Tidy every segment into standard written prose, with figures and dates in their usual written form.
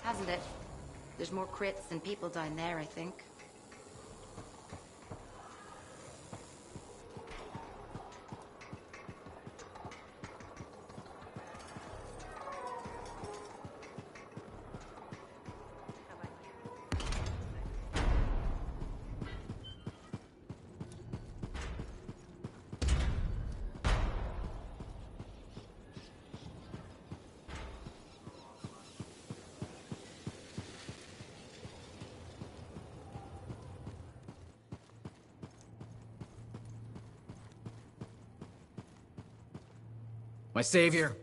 Hasn't it? There's more crits than people down there, I think. My savior,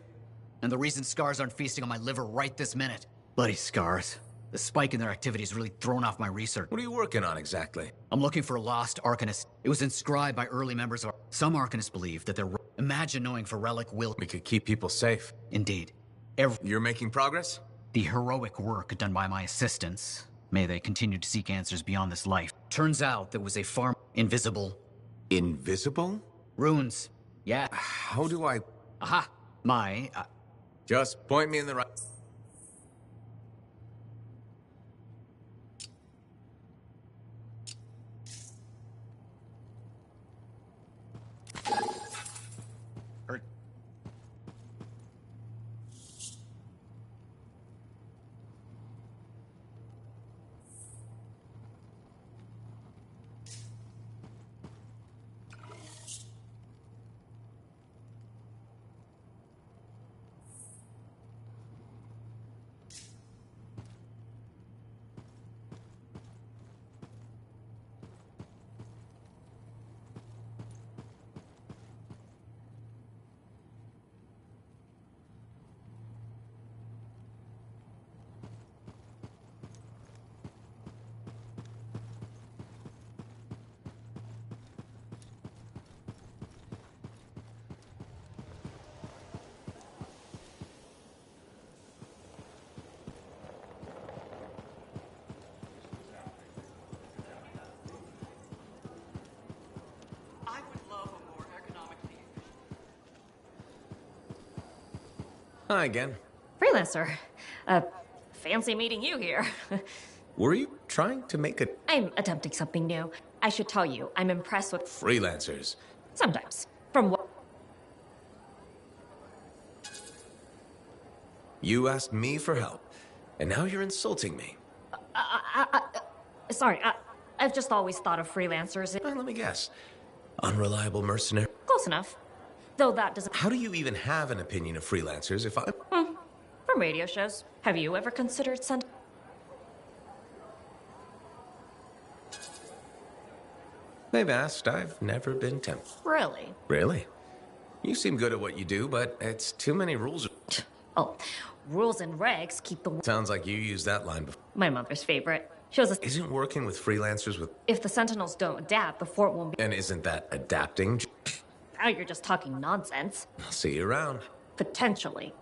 and the reason scars aren't feasting on my liver right this minute. Bloody scars. The spike in their activity has really thrown off my research. What are you working on exactly? I'm looking for a lost Arcanist. It was inscribed by early members of... Some Arcanists believe that they're... Imagine knowing for Relic will... We could keep people safe. Indeed. You're making progress? The heroic work done by my assistants. May they continue to seek answers beyond this life. Turns out there was a far... Invisible... Invisible? Runes. Yeah. How do I... Aha! My... Just point me in the right... Hi again. Freelancer. Fancy meeting you here. Were you trying to make a... I'm attempting something new. I should tell you, I'm impressed with... Freelancers? Sometimes. From what... You asked me for help, and now you're insulting me. Sorry, I've just always thought of freelancers... Let me guess. Unreliable mercenary? Close enough. Though that doesn't... How do you even have an opinion of freelancers if I... From radio shows. Have you ever considered send... They've asked. I've never been tempted. Really? Really? You seem good at what you do, but it's too many rules. Oh, rules and regs keep the... Sounds like you used that line before. My mother's favorite. Shows us... Isn't working with freelancers with... If the Sentinels don't adapt, the fort won't be... And isn't that adapting? Now you're just talking nonsense. I'll see you around. Potentially.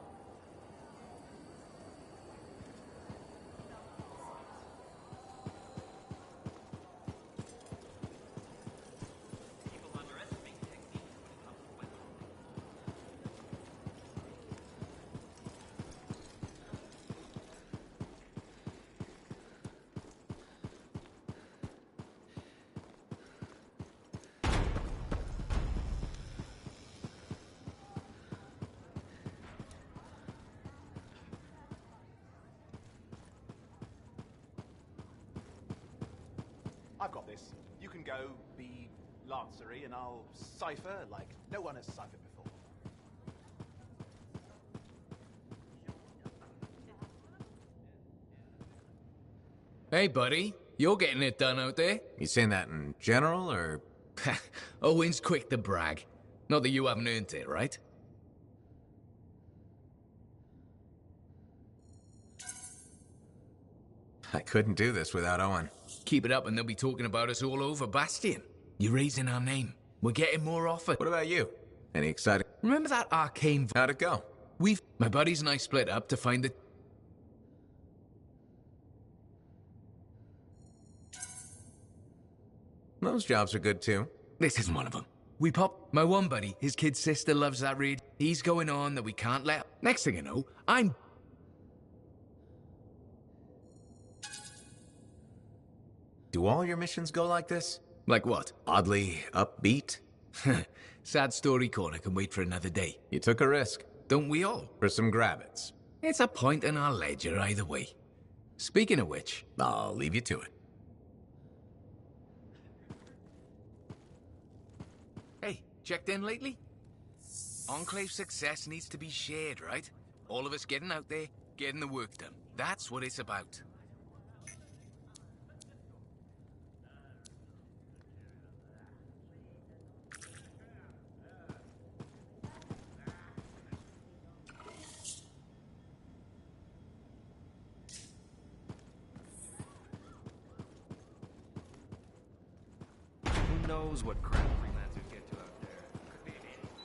I've got this. You can go be Lancery and I'll cipher like no one has ciphered before. Hey, buddy. You're getting it done out there. You saying that in general, or...? Owen's quick to brag. Not that you haven't earned it, right? I couldn't do this without Owen. Keep it up and they'll be talking about us all over Bastion. You're raising our name. We're getting more often. What about you? Any exciting... Remember that arcane... How'd it go? My buddies and I split up to find the... Those jobs are good, too. This isn't one of them. We pop... My one buddy, his kid's sister loves that read. He's going on that we can't let... Next thing you know, I'm... Do all your missions go like this? Like what? Oddly upbeat? Sad story corner can wait for another day. You took a risk. Don't we all? For some grabbits. It's a point in our ledger either way. Speaking of which... I'll leave you to it. Hey, checked in lately? Enclave success needs to be shared, right? All of us getting out there, getting the work done. That's what it's about. Who knows what crap freelancers get to out there? Could be anything.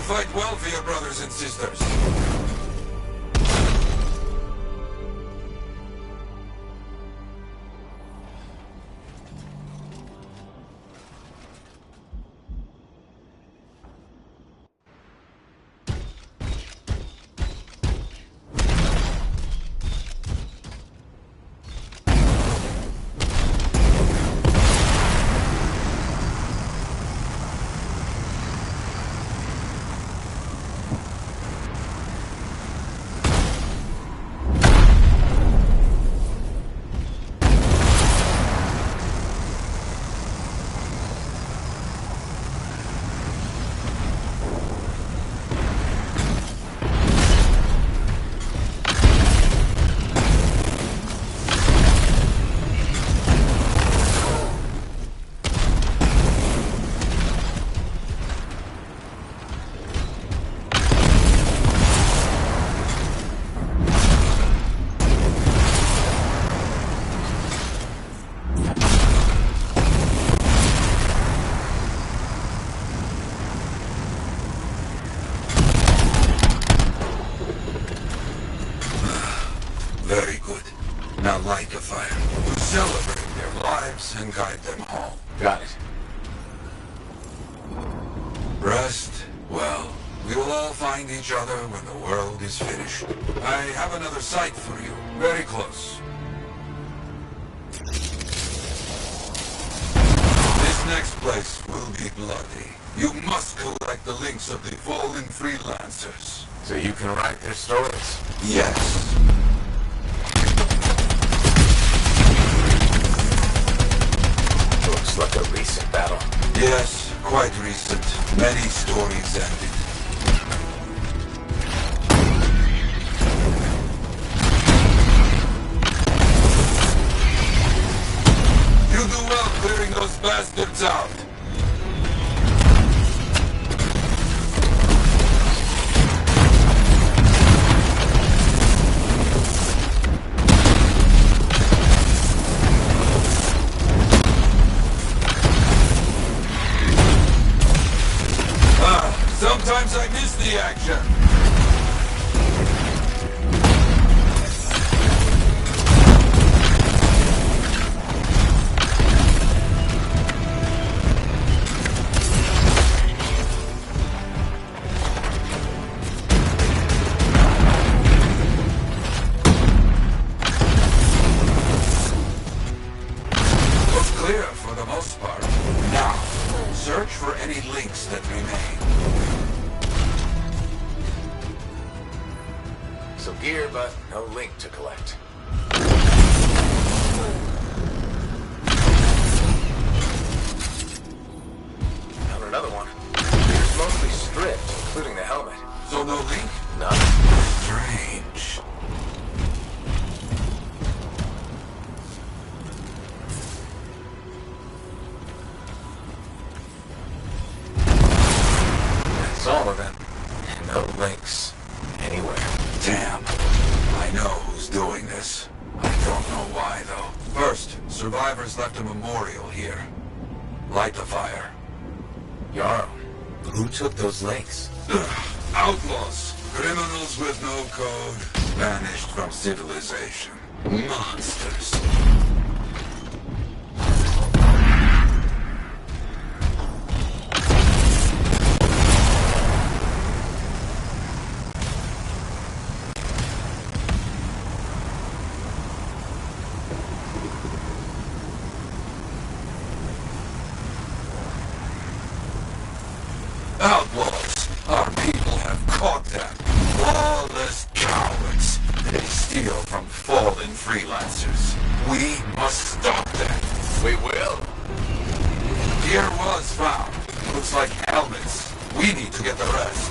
fight well for your brothers and sisters. Very good. Now light the fire to celebrate their lives and guide them home. Got it. Rest well. We will all find each other when the world is finished. I have another site for you. Very close. This next place will be bloody. You must collect the links of the fallen freelancers. So you can write their stories? Yes. Looks like a recent battle. Yes, quite recent. Many stories ended. You do well clearing those bastards out. Sometimes I miss the action. Looks clear for the most part. Now, search for any links that remain. Some gear, but no link to collect. Found another one. It's mostly stripped, including the helmet. So no link? None. Strange. That's all of them. No links. Anywhere. Damn. I know who's doing this. I don't know why, though. First, survivors left a memorial here. Light the fire. Jarl, who took those links? Outlaws. Criminals with no code. Vanished from civilization. Monsters. Outlaws! Our people have caught them. Lawless cowards. They steal from fallen freelancers. We must stop them. We will. Gear was found. Looks like helmets. We need to get the rest.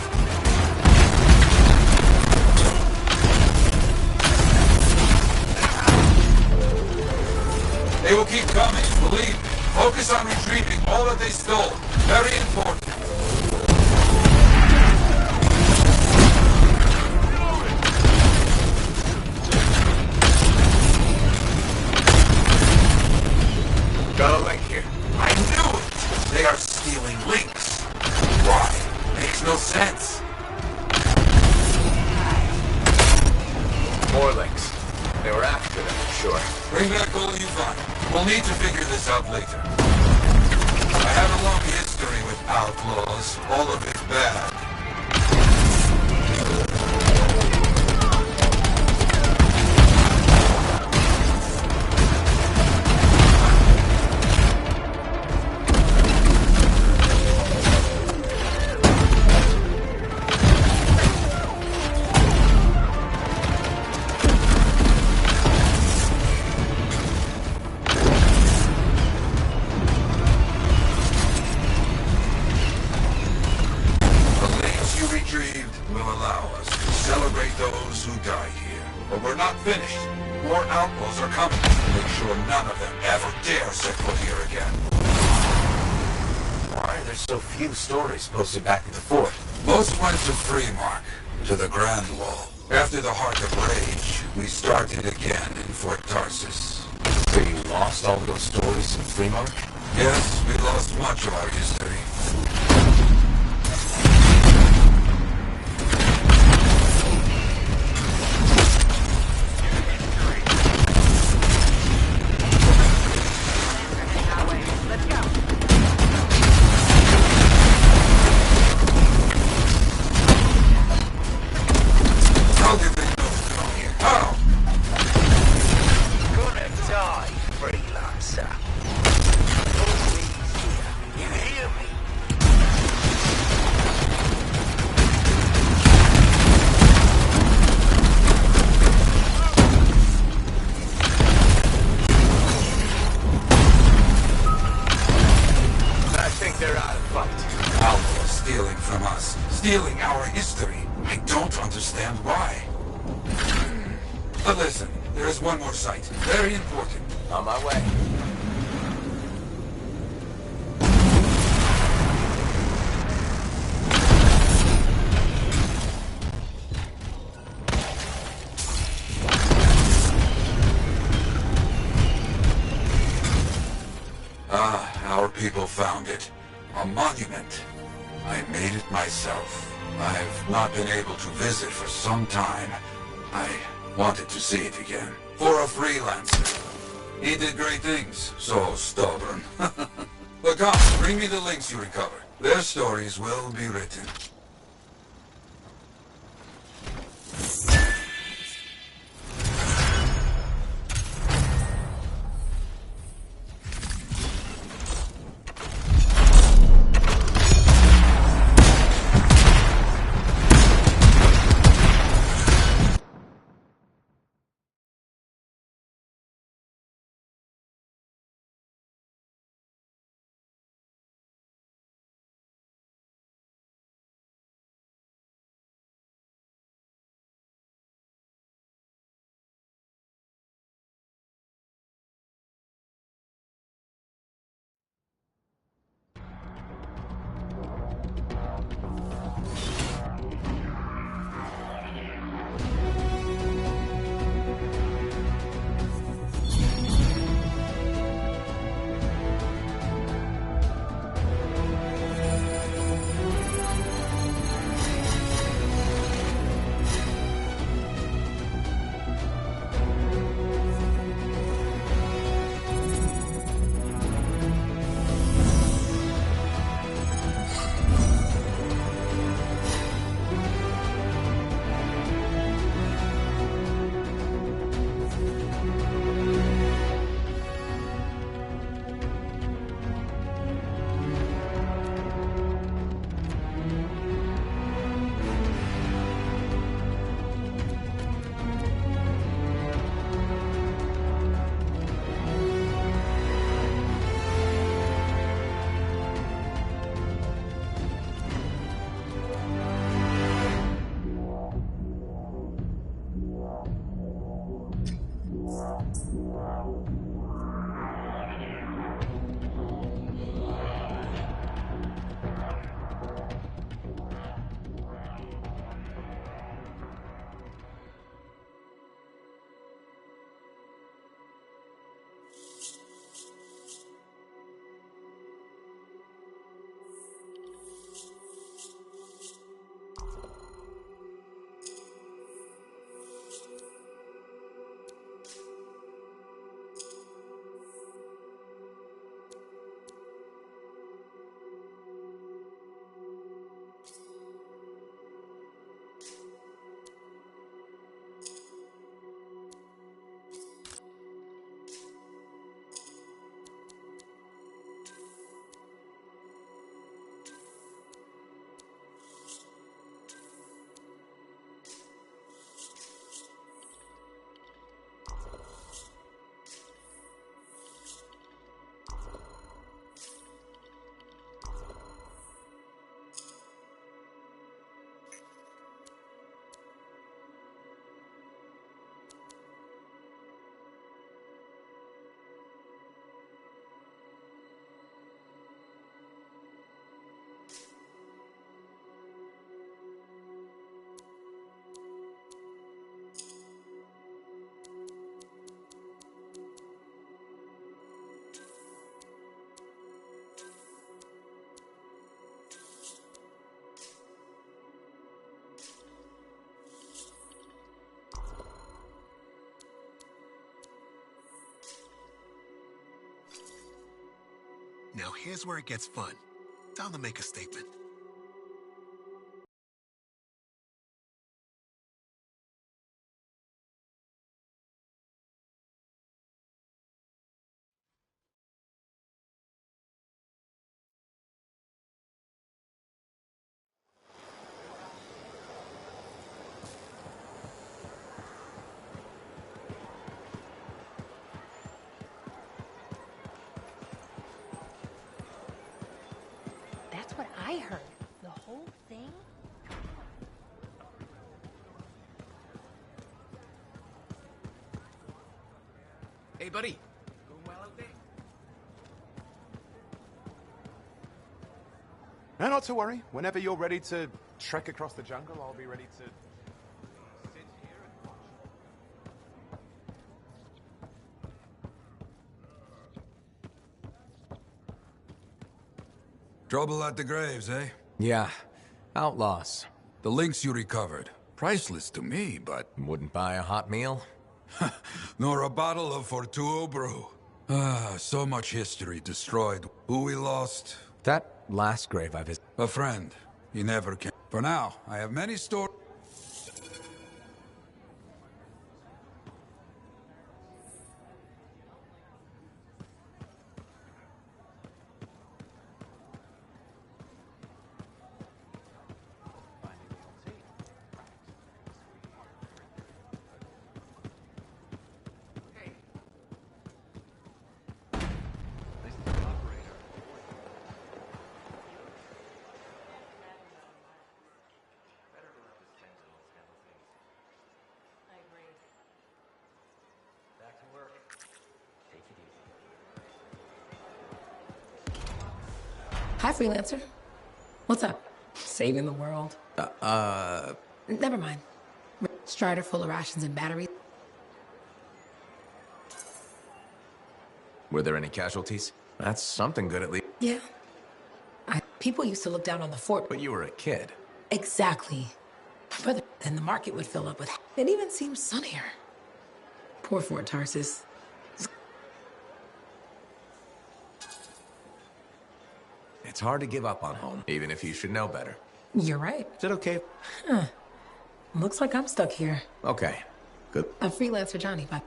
They will keep coming, believe me. Focus on retrieving all that they stole. Very important. Got a link here. I knew it! They are stealing links. Why? Makes no sense. sure. Bring back all you find. We'll need to figure this out later. I have a long history with outlaws, all of it bad. Will allow us to celebrate those who died here. But we're not finished. More outlaws are coming. Make sure none of them ever dare set foot here again. Why are there so few stories posted back at the fort? Most went to Freemark, to the Grand Wall. After the Heart of Rage, we started again in Fort Tarsus. So you lost all those stories in Freemark? Yes, we lost much of our history. Stealing from us, stealing our history. I don't understand why. But listen, there is one more site, very important. On my way. Our people found it. A monument. I made it myself. I've not been able to visit for some time. I wanted to see it again. For a freelancer. He did great things. So stubborn. But come, bring me the links you recovered. Their stories will be written. Now here's where it gets fun. Time to make a statement. That's what I heard. The whole thing? Hey, buddy. Going well out there? No, not to worry. Whenever you're ready to trek across the jungle, I'll be ready to sit here and watch. Trouble at the graves, eh? Yeah. Outlaws. The links you recovered. Priceless to me, but... Wouldn't buy a hot meal? nor a bottle of Fortuo brew. Ah, so much history destroyed. Who we lost? That last grave I visited. A friend. He never came. For now, I have many stories. Hi, freelancer. What's up? Saving the world? Never mind. Strider full of rations and batteries. Were there any casualties? That's something good at least. Yeah. People used to look down on the fort. But you were a kid. Exactly. My brother, then the market would fill up with... It even seems sunnier. Poor Fort Tarsus. It's hard to give up on home, even if you should know better. You're right. Is it okay? Huh. Looks like I'm stuck here. Okay. Good. A freelancer Johnny, but...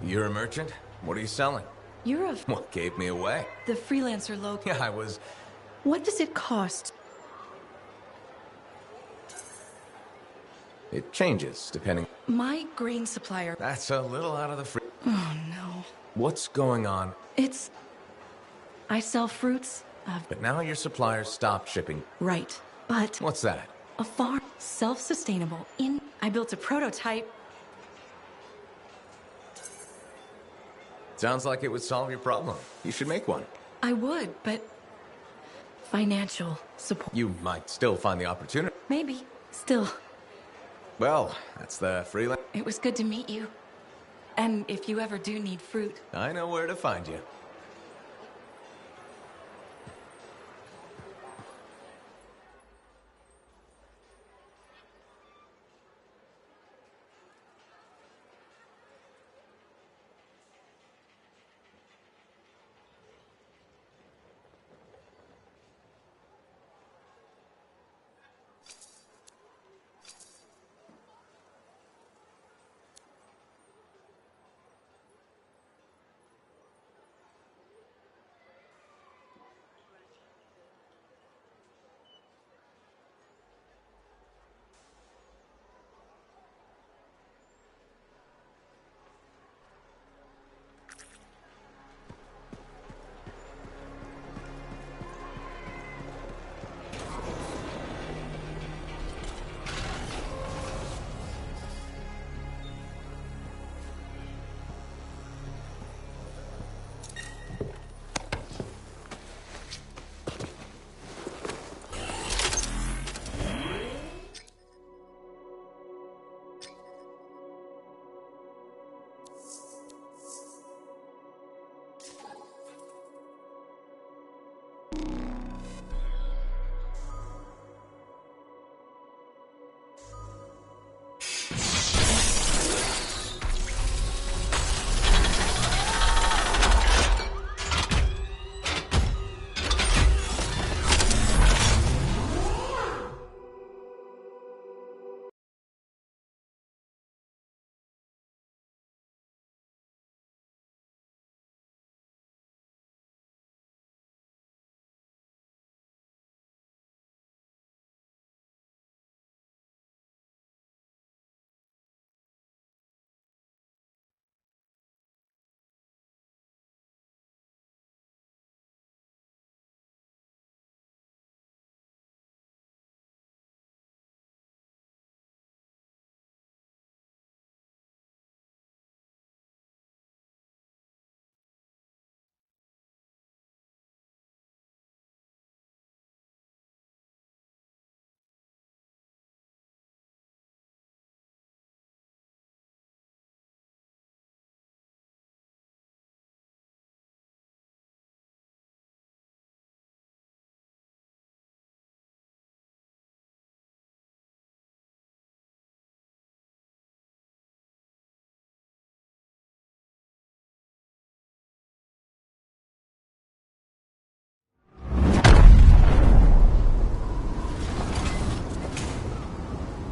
You're a merchant? What are you selling? You're a... What gave me away? The freelancer local. Yeah, I was... What does it cost? It changes, depending... My grain supplier... That's a little out of the free... Oh, no. What's going on? It's... I sell fruits. But now your suppliers stopped shipping. Right. But... What's that? A farm. Self-sustainable. I built a prototype. Sounds like it would solve your problem. You should make one. I would, but... Financial support. You might still find the opportunity. Maybe. Still. Well, that's the freelance. It was good to meet you. And if you ever do need fruit... I know where to find you.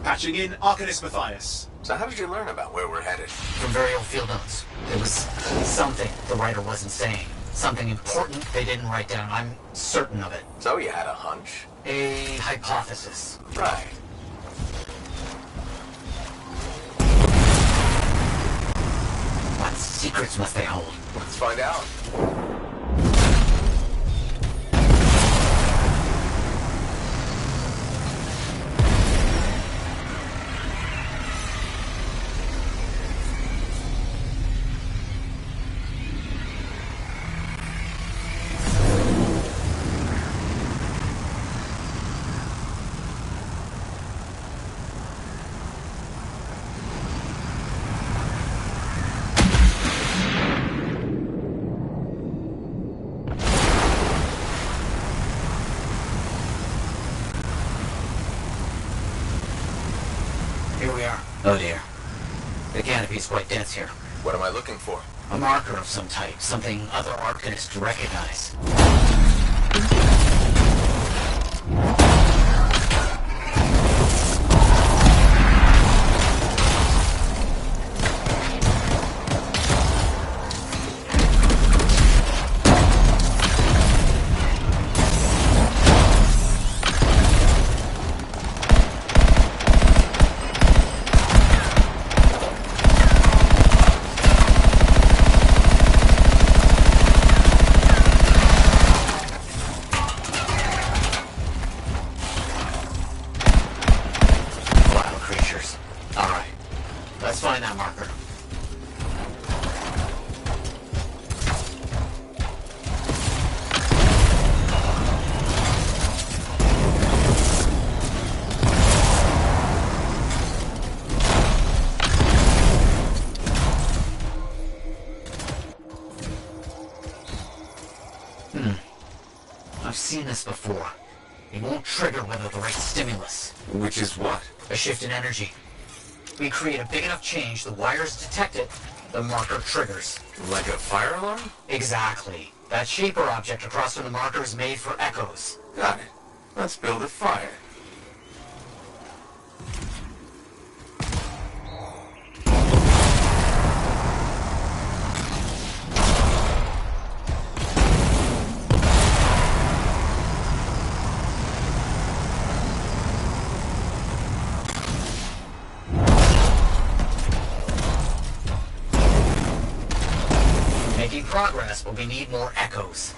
Patching in, Arcanist Matthias. So how did you learn about where we're headed? From very old field notes. There was something the writer wasn't saying. Something important they didn't write down. I'm certain of it. So you had a hunch? A hypothesis. Right. What secrets must they hold? Let's find out. Here we are. Oh dear. The canopy's quite dense here. What am I looking for? A marker of some type. Something other Arcanists recognize. Let's find that marker. I've seen this before. It won't trigger without the right stimulus. Which is what? A shift in energy. We create a big enough change, the wires detect it, the marker triggers. Like a fire alarm? Exactly. That shape or object across from the marker is made for echoes. Got it. Let's build a fire. Making progress, but we need more echoes.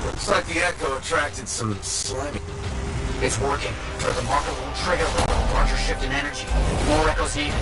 Looks like the echo attracted some slimy. It's working, but the marker won't trigger with a larger shift in energy. More echoes needed.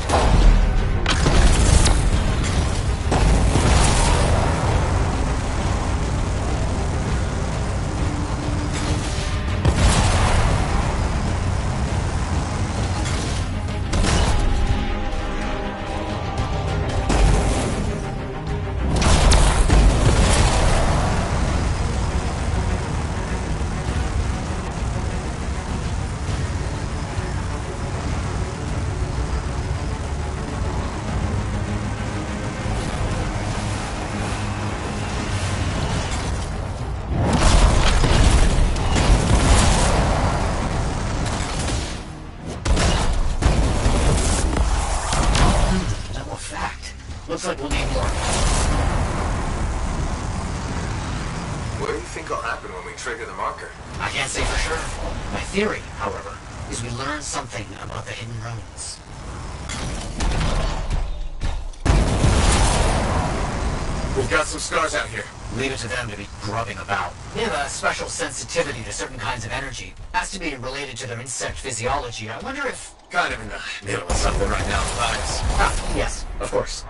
Looks like we'll need more. What do you think will happen when we trigger the marker? I can't say for sure. My theory, however, is we learn something about the hidden runes. We've got some scars out here. Leave it to them to be grubbing about. They have a special sensitivity to certain kinds of energy. Has to be related to their insect physiology. I wonder if... Kind of in the middle of something right now, Matthias. Ah, yes, of course.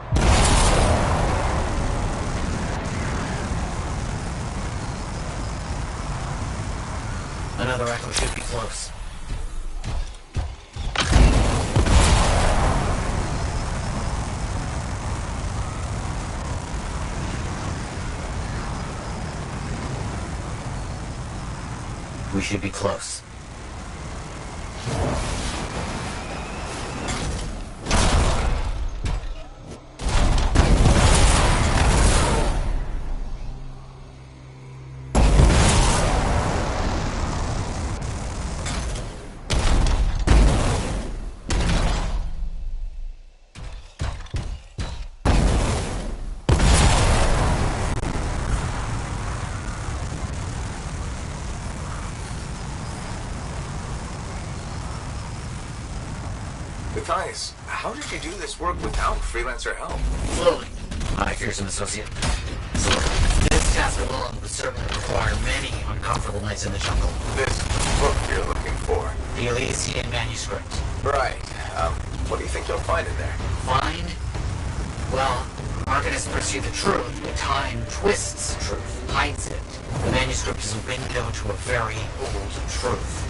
Another echo should be close. We should be close. Matthias, how did you do this work without freelancer help? Slowly, my fearsome associate. Slowly. This task alone would certainly require many uncomfortable nights in the jungle. This book you're looking for? The Elysian manuscript. Right. What do you think you'll find in there? Find? Well, arcanists pursue the truth, but time twists the truth, hides it. The manuscript is a window to a very old truth.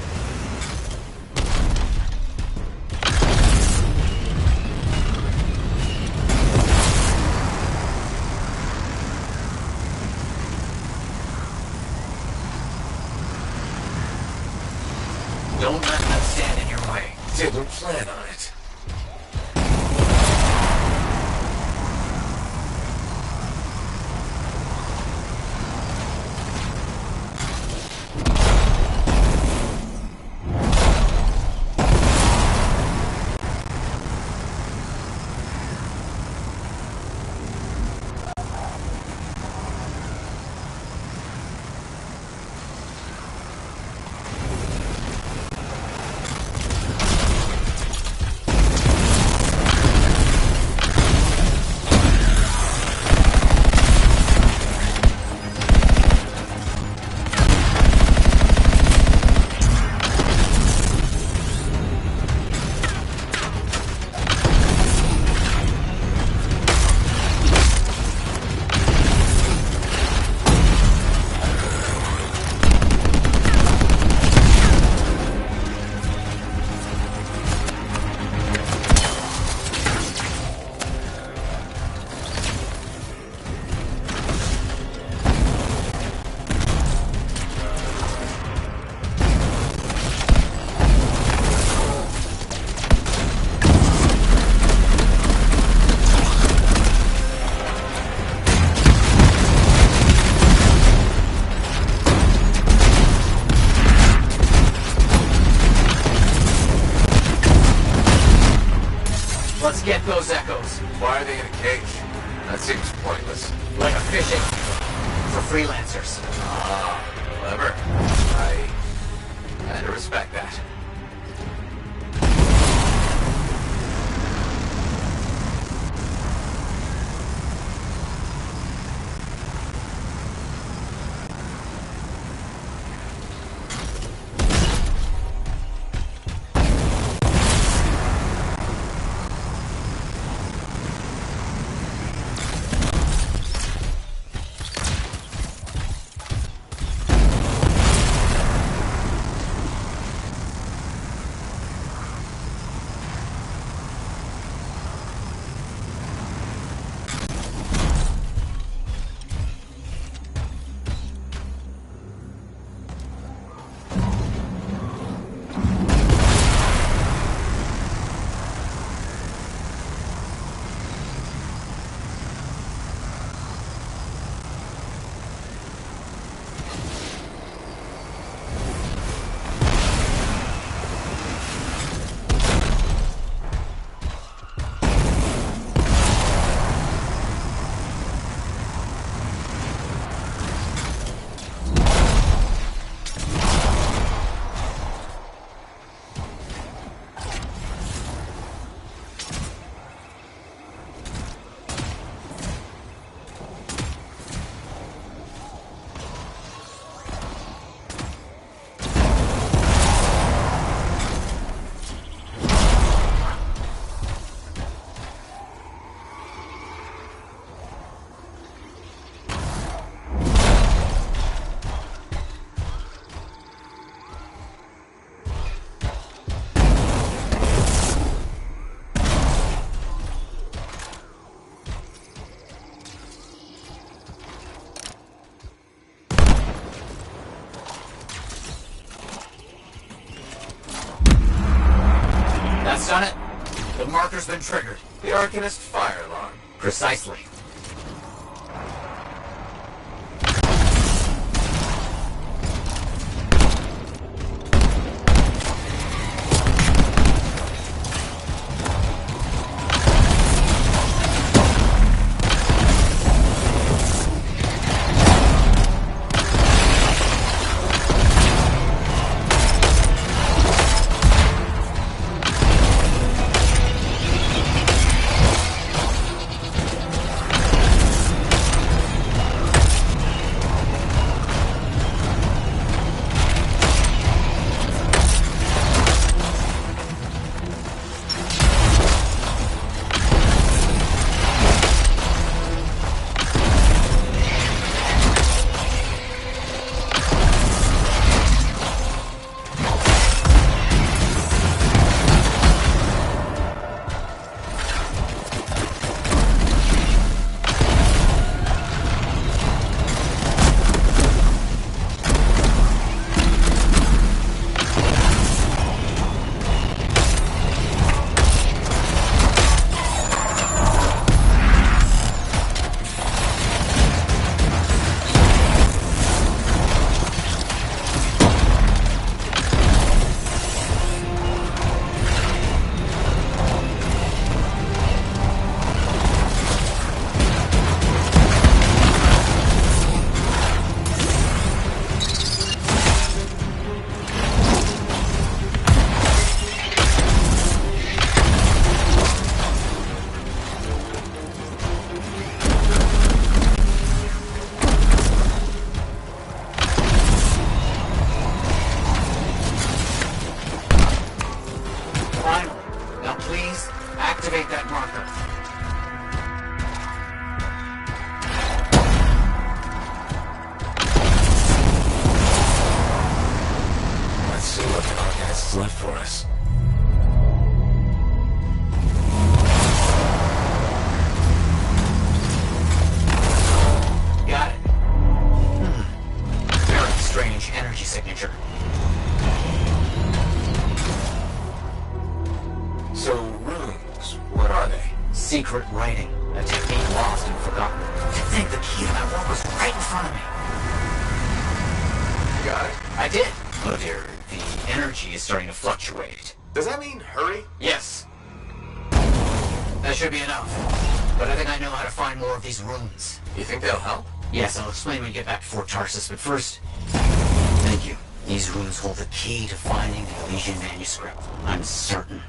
Don't let them stand in your way. Didn't plan on it. Let's get those echoes. Why are they in a cage? That seems pointless. Like a fishing for freelancers. Ah, clever. I had to respect that. marker's been triggered. The Arcanist fire alarm. Precisely. Activate that marker. Let's see what the Arcanist has left for us. Got it. Very strange energy signature. So, runes, what are they? Secret writing. A technique lost and forgotten. To think the key to my work was right in front of me. You got it? I did. Oh dear, the energy is starting to fluctuate. Does that mean hurry? Yes. That should be enough. But I think I know how to find more of these runes. You think they'll help? Yes, I'll explain when we get back to Fort Tarsus, but first... Thank you. These runes hold the key to finding the Elysian manuscript. I'm certain.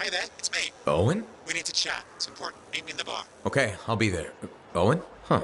Hey there, it's me. Owen? We need to chat. It's important. Meet me in the bar. Okay, I'll be there. Owen? Huh.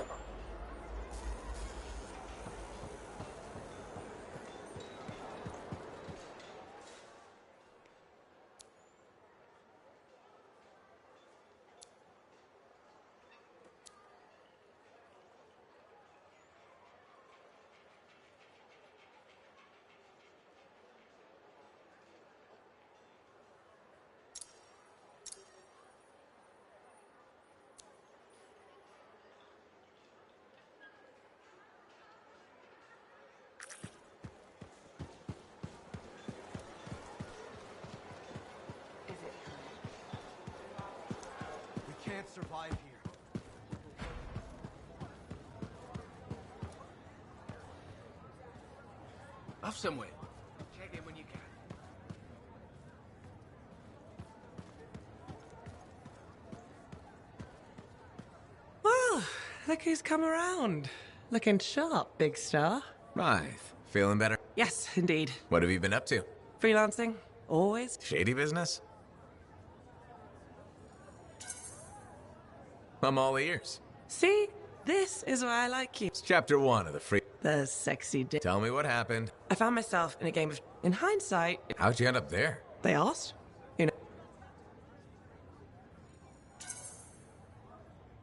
We can't survive here. Off somewhere. Check in when you can. Well, look who's come around. Looking sharp, big star. Right. Feeling better? Yes, indeed. What have you been up to? Freelancing, always. Shady business? I'm all ears. See? This is why I like you. It's chapter 1 of the free... The sexy dick. Tell me what happened. I found myself in a game of... In hindsight... How'd you end up there? They asked. You know...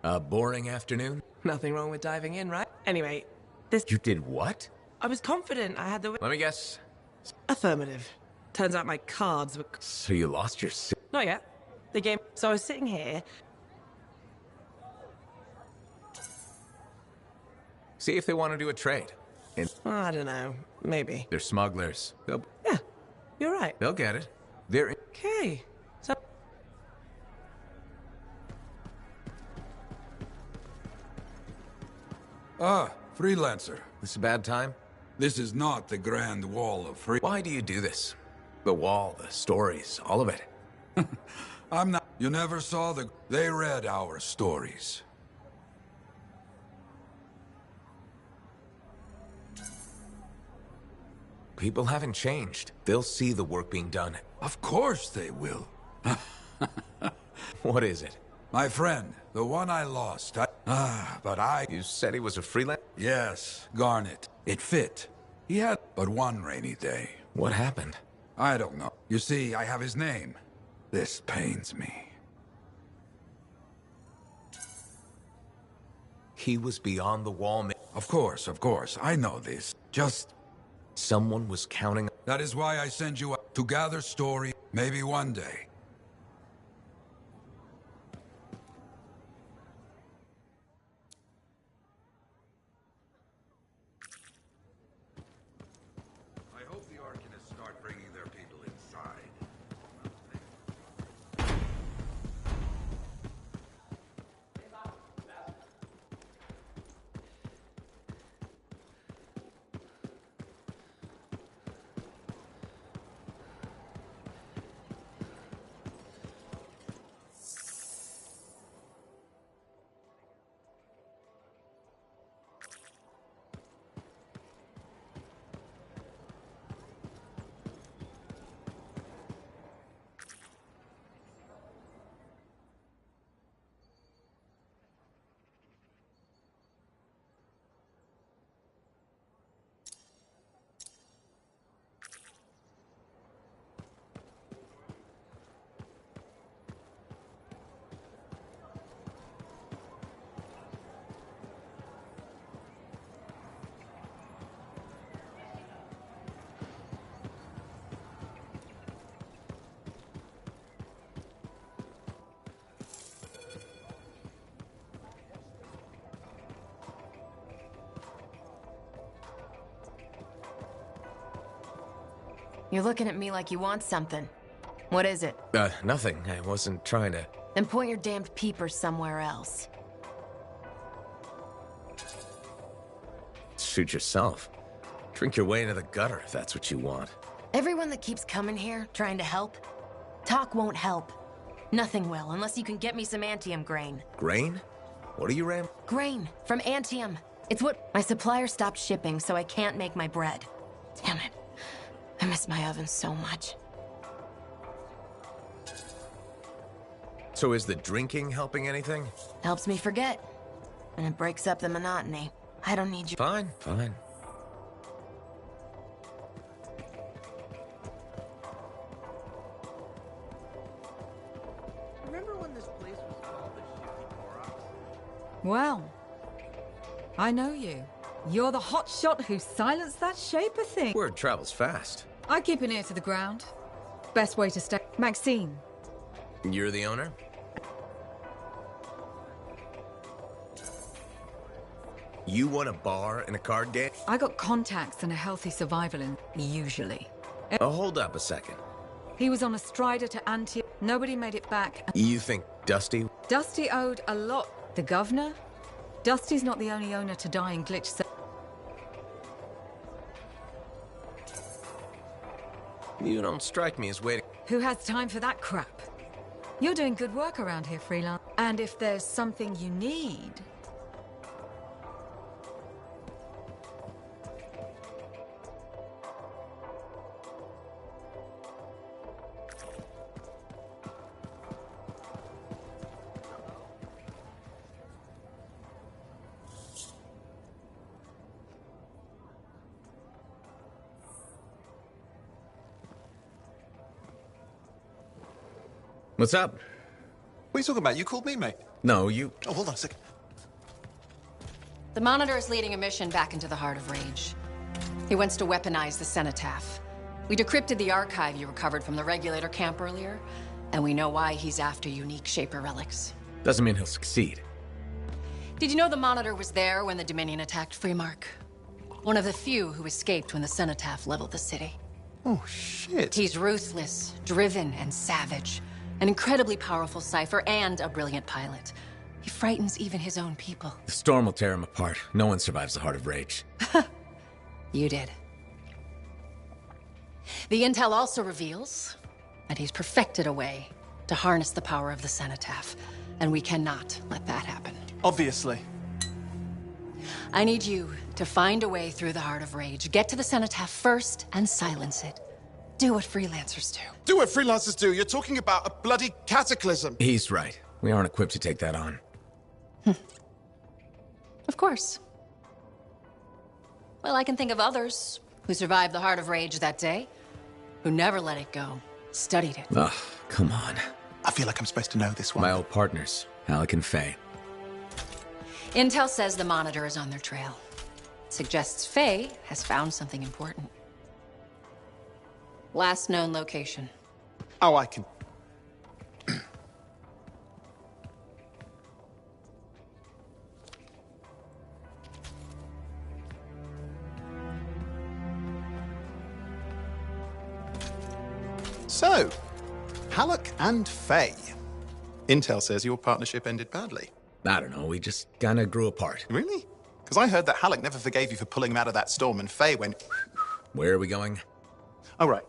A boring afternoon? Nothing wrong with diving in, right? Anyway, this... You did what? I was confident I had the... Let me guess. Affirmative. Turns out my cards were... So you lost your... Not yet. The game... So I was sitting here... See if they want to do a trade. I don't know. Maybe. They're smugglers. Yeah, you're right. They'll get it. They're... Okay. So... Ah, freelancer. This a bad time? This is not the Grand Wall of Free... Why do you do this? The wall, the stories, all of it. I'm not... You never saw the... They read our stories. People haven't changed. They'll see the work being done. Of course they will. What is it? My friend, the one I lost. But I... You said he was a freelance? Yes, Garnet. It fit. He had but one rainy day. What happened? I don't know. You see, I have his name. This pains me. He was beyond the wall. Of course. I know this. Just... Someone was counting... That is why I send you up to gather story, maybe one day. I hope the Arcanists start bringing their people inside. You're looking at me like you want something. What is it? Nothing. I wasn't trying to... Then point your damned peepers somewhere else. Shoot yourself. Drink your way into the gutter if that's what you want. Everyone that keeps coming here, trying to help, talk won't help. Nothing will, unless you can get me some Antium grain. Grain? What are you Grain, from Antium. It's what my supplier stopped shipping, so I can't make my bread. Damn it. I miss my oven so much. So is the drinking helping anything? Helps me forget. And it breaks up the monotony. I don't need you. Fine, fine. Remember when this place was called the Shooting Aurochs? Well, I know you. You're the hotshot who silenced that Shaper thing. Word travels fast. I keep an ear to the ground. Best way to stay. Maxine. You're the owner? You want a bar and a card game? I got contacts and a healthy survival in, usually. Oh, hold up a second. He was on a strider to Antioch. Nobody made it back. You think Dusty? Dusty owed a lot. The governor? Dusty's not the only owner to die in glitch. You don't strike me as waiting. Who has time for that crap? You're doing good work around here, freelance. And if there's something you need... What's up? What are you talking about? You called me, mate. No, you... Oh, hold on a second. The Monitor is leading a mission back into the Heart of Rage. He wants to weaponize the Cenotaph. We decrypted the archive you recovered from the Regulator camp earlier, and we know why he's after unique Shaper relics. Doesn't mean he'll succeed. Did you know the Monitor was there when the Dominion attacked Freemark? One of the few who escaped when the Cenotaph leveled the city. Oh, shit. He's ruthless, driven, and savage. An incredibly powerful cipher and a brilliant pilot. He frightens even his own people. The storm will tear him apart. No one survives the Heart of Rage. You did. The intel also reveals that he's perfected a way to harness the power of the Cenotaph, and we cannot let that happen. Obviously. I need you to find a way through the Heart of Rage, get to the Cenotaph first, and silence it. Do what freelancers do. Do what freelancers do? You're talking about a bloody cataclysm. He's right. We aren't equipped to take that on. Of course. Well, I can think of others who survived the Heart of Rage that day, who never let it go, studied it. Ugh, come on. I feel like I'm supposed to know this one. My old partners, Alec and Faye. Intel says the Monitor is on their trail. Suggests Faye has found something important. Last known location. Oh, I can... So, Halleck and Faye. Intel says your partnership ended badly. I don't know, we just kinda grew apart. Really? Because I heard that Halleck never forgave you for pulling him out of that storm, and Faye went... Where are we going? Oh, right.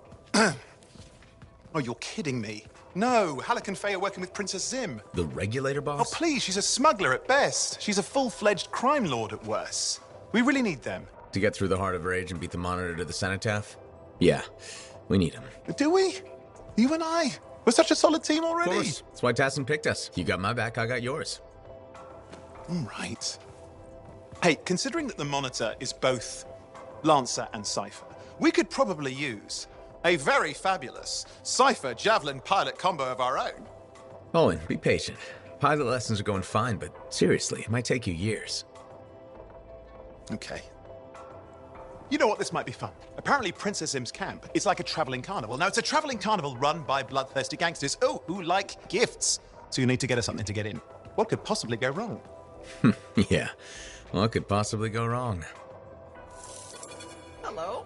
Oh, you're kidding me. No, Halleck and Faye are working with Princess Zim. The Regulator boss? Oh, please, she's a smuggler at best. She's a full-fledged crime lord at worst. We really need them. To get through the Heart of Rage and beat the Monitor to the Cenotaph? Yeah, we need him. Do we? You and I? We're such a solid team already. Of course. That's why Tassin picked us. You got my back, I got yours. All right. Hey, considering that the Monitor is both Lancer and Cypher, we could probably use a very fabulous Cypher Javelin pilot combo of our own. Owen, be patient. Pilot lessons are going fine, but seriously, it might take you years. Okay. You know what? This might be fun. Apparently, Princess Zim's camp is like a traveling carnival. Now, it's a traveling carnival run by bloodthirsty gangsters, who like gifts. So you need to get us something to get in. What could possibly go wrong? Yeah, what could possibly go wrong? Hello?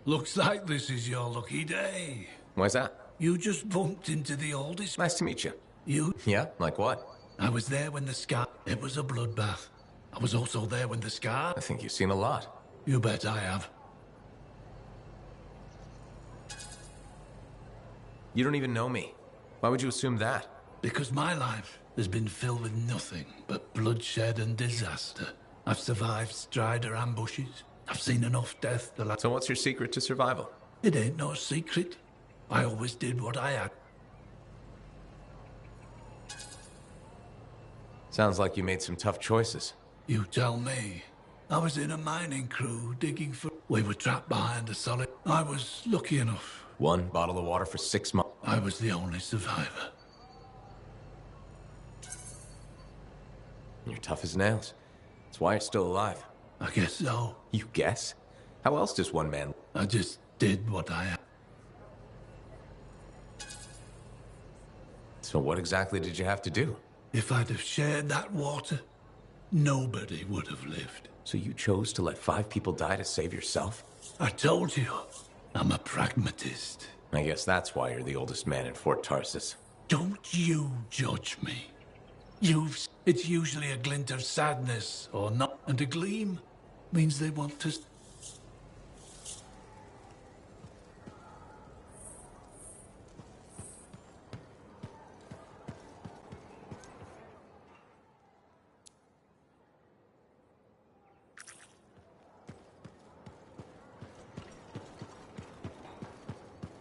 Looks like this is your lucky day. Why's that? You just bumped into the oldest... Nice to meet you. You? Yeah? Like what? I was there when the sky... It was a bloodbath. I was also there when the scar... I think you've seen a lot. You bet I have. You don't even know me. Why would you assume that? Because my life has been filled with nothing but bloodshed and disaster. I've survived Strider ambushes. I've seen enough death to So what's your secret to survival? It ain't no secret. I always did what I had. Sounds like you made some tough choices. You tell me. I was in a mining crew digging for... We were trapped behind a solid... I was lucky enough. One bottle of water for 6 months. I was the only survivor. You're tough as nails. That's why you're still alive. I guess so. You guess? How else does one man... I just did what I had. So what exactly did you have to do? If I'd have shared that water, nobody would have lived. So you chose to let 5 people die to save yourself? I told you, I'm a pragmatist. I guess that's why you're the oldest man in Fort Tarsus. Don't you judge me. It's usually a glint of sadness or not, and a gleam means they want to...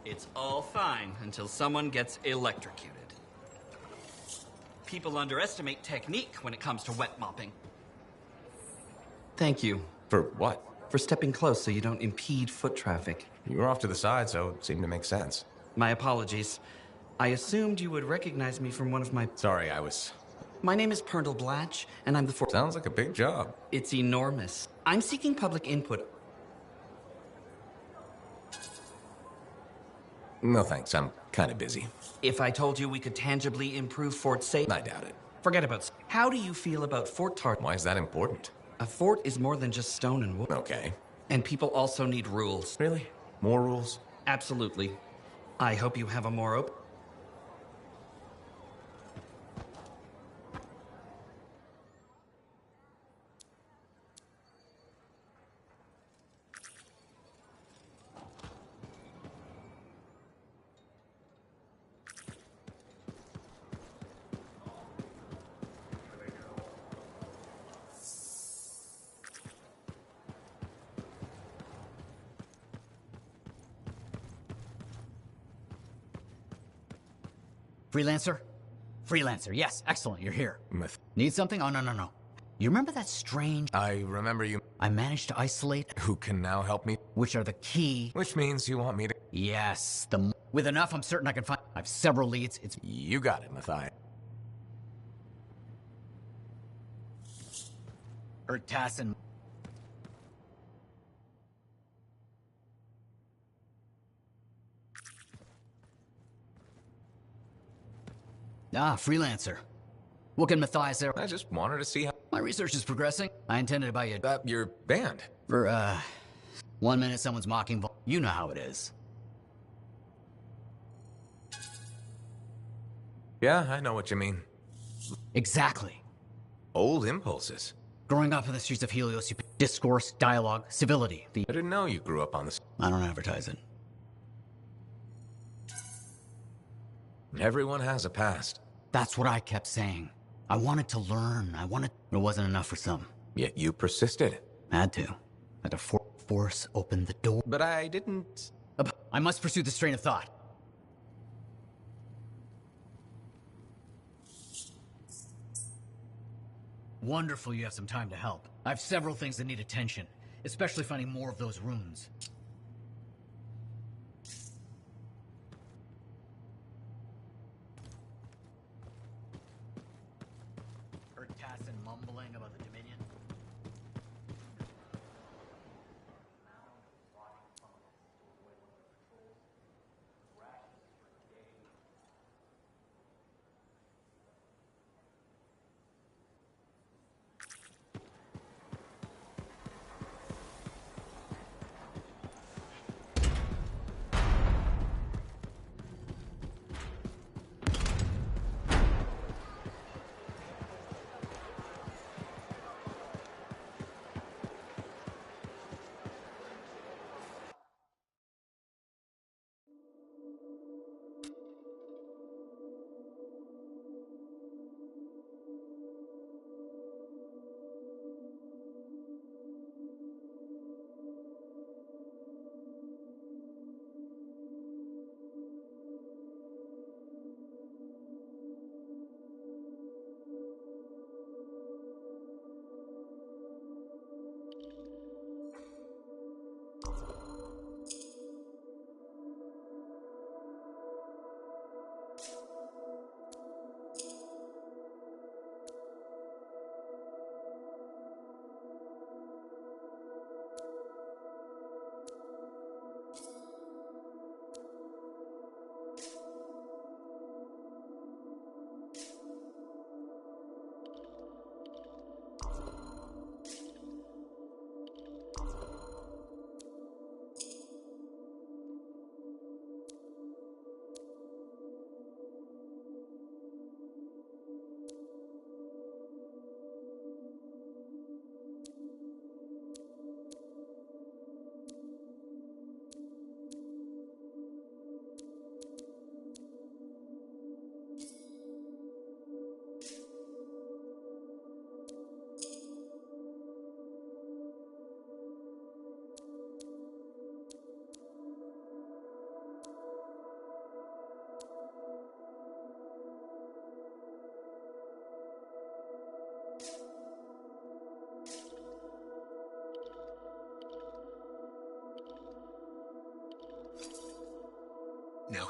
It's all fine until someone gets electrocuted. People underestimate technique when it comes to wet mopping. Thank you. For what? For stepping close so you don't impede foot traffic. You were off to the side, so it seemed to make sense. My apologies. I assumed you would recognize me from one of my... Sorry, I was... My name is Perndle Blatch, and I'm the... Sounds like a big job. It's enormous. I'm seeking public input. No thanks, I'm kind of busy. If I told you we could tangibly improve Fort safety... I doubt it. Forget about... How do you feel about Fort Tarsus? Why is that important? A fort is more than just stone and wood. Okay. And people also need rules. Really? More rules? Absolutely. I hope you have a more open... Freelancer? Freelancer, yes. Excellent, you're here. Need something? Oh, no. You remember that strange... I remember you... I managed to isolate... Who can now help me? Which are the key... Which means you want me to... Yes, With enough, I'm certain I can find... I have several leads, it's... You got it, Matthias. Tassin... Ah, Freelancer. What can Matthias... I just wanted to see how... My research is progressing. I intended to buy you... your band. For, 1 minute someone's mocking... You know how it is. Yeah, I know what you mean. Exactly. Old impulses. Growing up in the streets of Helios, you... Discourse, dialogue, civility. I didn't know you grew up on this. I don't advertise it. Everyone has a past. That's what I kept saying. I wanted to learn. It wasn't enough for some. Yet you persisted. Had to. Had to force open the door. But I didn't... I must pursue this train of thought. Wonderful you have some time to help. I have several things that need attention, especially finding more of those runes. Tassin mumbling about the Dominion.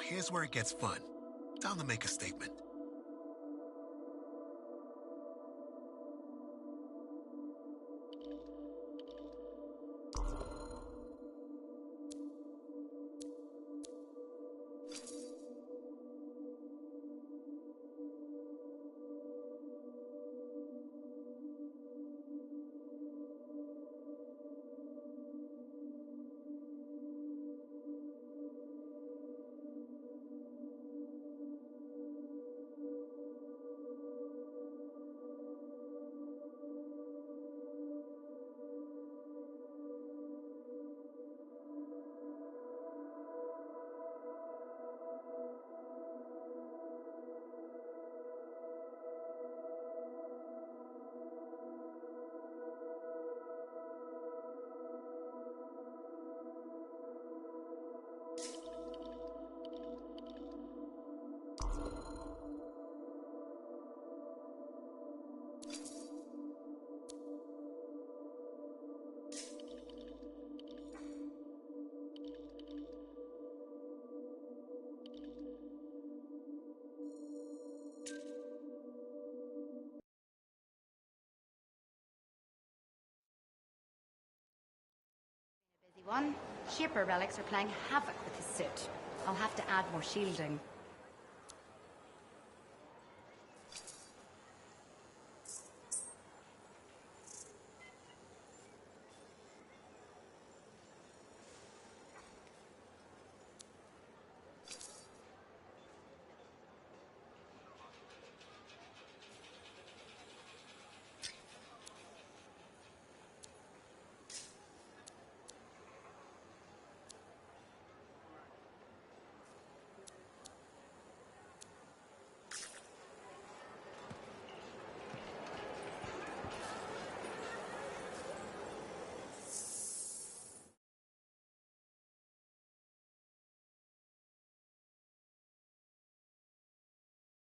here's where it gets fun. Time to make a statement. One, Shaper relics are playing havoc with his suit. I'll have to add more shielding.